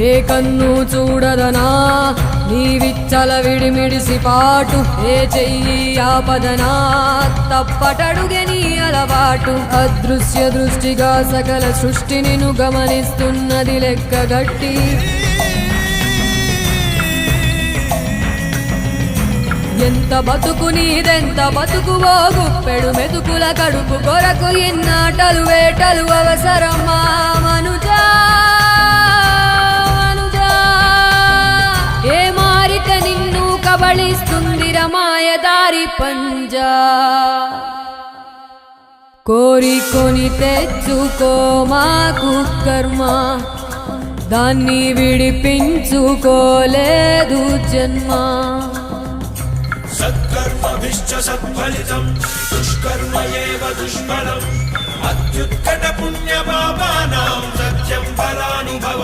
ఏ కన్ను చూడదనా నీ విచ్చల విడిమిడిసి పాటు, ఏ చెయ్యి ఆపదనా తప్పటడుగే నీ అలవాటు. అదృశ్య దృష్టిగా సకల సృష్టిని ను గమనిస్తున్నది లెక్కగట్టి, ఎంత బతుకు నీదెంత బతుకువో గుప్పెడు మెతుకుల కడుపు కొరకు ఎన్నాటలు వేటలు అవసరమా మనుజా మనుజా. ఏ మారిక నిన్ను కబళిస్తుంది రమాయదారి పంజా. కోరికొని తెచ్చుకో మాకు కర్మ, దాన్ని విడిపించుకోలేదు జన్మ. సత్కర్మభిశ్చ సత్ఫలితం దుష్కర్మ ఏవ దుష్ఫలం. అత్యుత్కట పుణ్య పాపానాం సత్యం ఫలానుభవం.